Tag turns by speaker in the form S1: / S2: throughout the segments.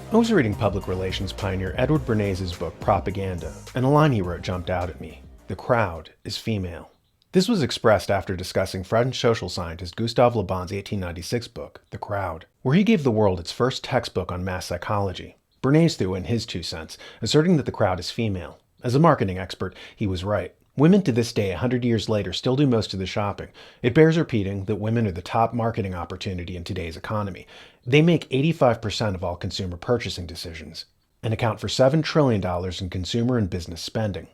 S1: I was reading public relations pioneer Edward Bernays' book Propaganda, and a line he wrote jumped out at me. The crowd is female. This was expressed after discussing French social scientist Gustave Le Bon's 1896 book, The Crowd, where he gave the world its first textbook on mass psychology. Bernays threw in his 2 cents, asserting that the crowd is female. As a marketing expert, he was right. Women to this day, 100 years later, still do most of the shopping. It bears repeating that women are the top marketing opportunity in today's economy. They make 85% of all consumer purchasing decisions and account for $7 trillion in consumer and business spending.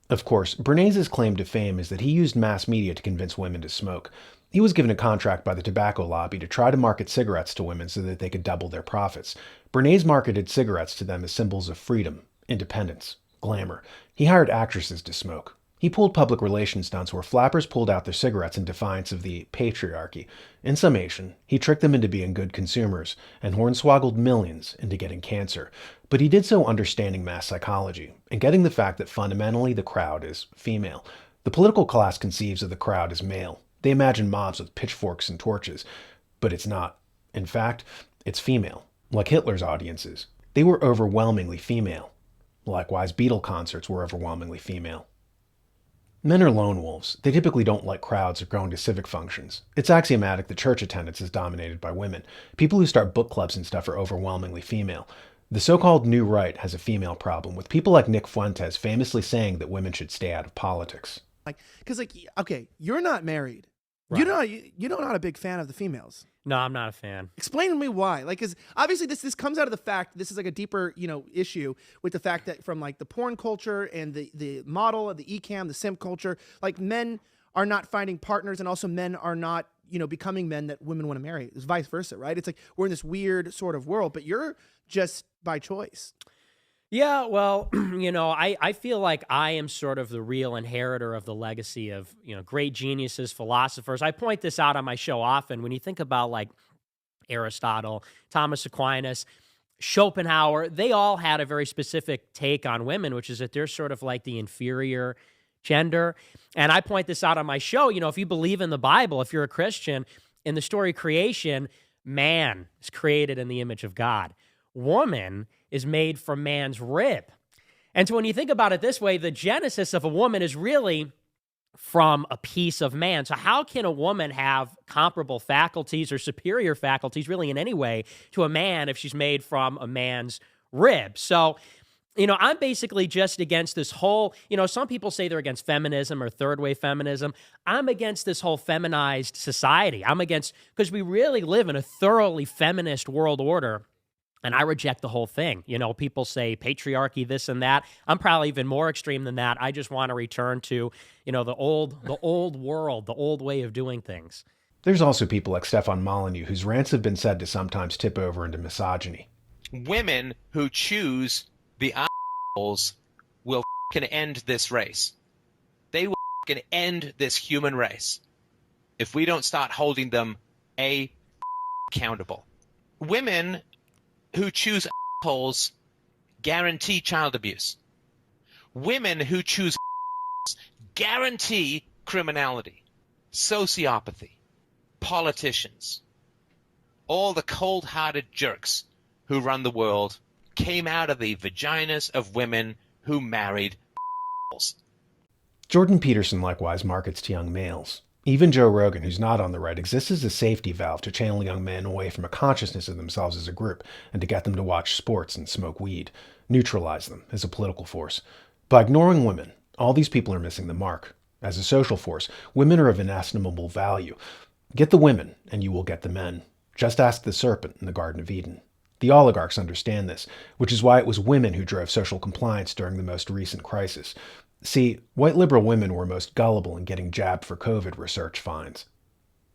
S1: Of course, Bernays' claim to fame is that he used mass media to convince women to smoke. He was given a contract by the tobacco lobby to try to market cigarettes to women so that they could double their profits. Bernays marketed cigarettes to them as symbols of freedom, independence, glamour. He hired actresses to smoke. He pulled public relations stunts where flappers pulled out their cigarettes in defiance of the patriarchy. In summation, he tricked them into being good consumers and hornswoggled millions into getting cancer. But he did so understanding mass psychology and getting the fact that fundamentally the crowd is female. The political class conceives of the crowd as male. They imagine mobs with pitchforks and torches, but it's not. In fact, it's female, like Hitler's audiences. They were overwhelmingly female. Likewise, Beatle concerts were overwhelmingly female. Men are lone wolves. They typically don't like crowds or going to civic functions. It's axiomatic that church attendance is dominated by women. People who start book clubs and stuff are overwhelmingly female. The so-called New Right has a female problem, with people like Nick Fuentes famously saying that women should stay out of politics.
S2: Okay, you're not married.
S3: Right.
S2: You're not a big fan of the females.
S3: No, I'm not a fan.
S2: Explain to me why. Because obviously this comes out of the fact this is like a deeper issue with the fact that from like the porn culture and the model of the e-cam, the simp culture, like men are not finding partners, and also men are not becoming men that women want to marry. It's vice versa, right? It's like we're in this weird sort of world, but you're just by choice.
S3: Yeah, well, I feel like I am sort of the real inheritor of the legacy of, great geniuses, philosophers. I point this out on my show often. When you think about like Aristotle, Thomas Aquinas, Schopenhauer, they all had a very specific take on women, which is that they're sort of like the inferior gender. And I point this out on my show. If you believe in the Bible, if you're a Christian, in the story of creation, man is created in the image of God. Woman is made from man's rib. And so when you think about it this way, the genesis of a woman is really from a piece of man. So how can a woman have comparable faculties or superior faculties really in any way to a man if she's made from a man's rib? So, I'm basically just against this whole, some people say they're against feminism or third wave feminism. I'm against this whole feminized society. I'm against, because we really live in a thoroughly feminist world order. And I reject the whole thing. People say patriarchy, this and that. I'm probably even more extreme than that. I just want to return to, the old world, the old way of doing things.
S1: There's also people like Stefan Molyneux, whose rants have been said to sometimes tip over into misogyny.
S4: Women who choose the assholes will f***ing end this race. They will f***ing end this human race if we don't start holding them accountable. Women who choose assholes guarantee child abuse. Women who choose guarantee criminality, sociopathy, politicians. All the cold-hearted jerks who run the world came out of the vaginas of women who married assholes.
S1: Jordan Peterson likewise markets to young males. Even Joe Rogan, who's not on the right, exists as a safety valve to channel young men away from a consciousness of themselves as a group and to get them to watch sports and smoke weed, neutralize them as a political force. By ignoring women, all these people are missing the mark. As a social force, women are of inestimable value. Get the women, and you will get the men. Just ask the serpent in the Garden of Eden. The oligarchs understand this, which is why it was women who drove social compliance during the most recent crisis. See, white liberal women were most gullible in getting jabbed for COVID, research finds.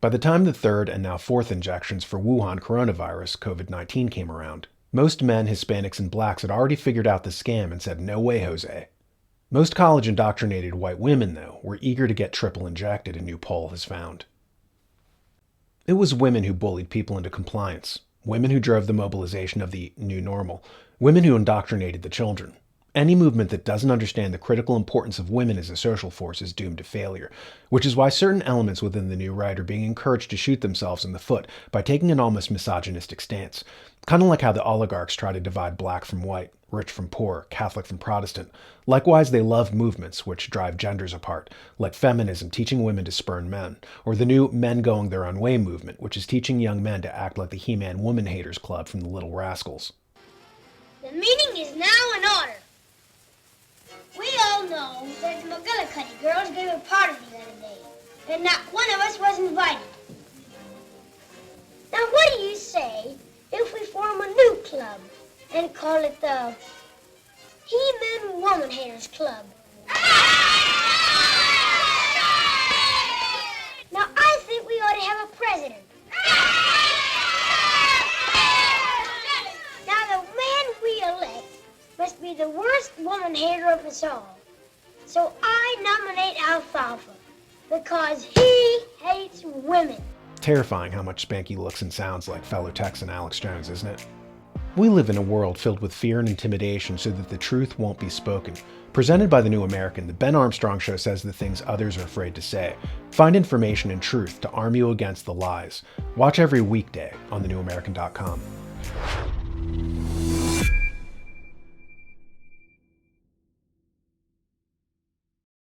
S1: By the time the third and now fourth injections for Wuhan coronavirus, COVID-19, came around, most men, Hispanics, and blacks had already figured out the scam and said, "No way, Jose." Most college-indoctrinated white women, though, were eager to get triple injected, a new poll has found. It was women who bullied people into compliance, women who drove the mobilization of the new normal, women who indoctrinated the children. Any movement that doesn't understand the critical importance of women as a social force is doomed to failure, which is why certain elements within the new right are being encouraged to shoot themselves in the foot by taking an almost misogynistic stance. Kind of like how the oligarchs try to divide black from white, rich from poor, Catholic from Protestant. Likewise, they love movements which drive genders apart, like feminism teaching women to spurn men, or the new Men Going Their Own Way movement, which is teaching young men to act like the He-Man Woman Haters Club from the Little Rascals.
S5: The meeting is now in order. We all know that the McGillicuddy girls gave a party the other day, and not one of us was invited. Now, what do you say if we form a new club and call it the He-Man Woman Haters Club? Now, I think we ought to have a president. Now, the man we elect must be the worst woman hater of us all. So I nominate Alfalfa because he hates women.
S1: Terrifying how much Spanky looks and sounds like fellow Texan Alex Jones, isn't it? We live in a world filled with fear and intimidation so that the truth won't be spoken. Presented by The New American, the Ben Armstrong Show says the things others are afraid to say. Find information and truth to arm you against the lies. Watch every weekday on thenewamerican.com.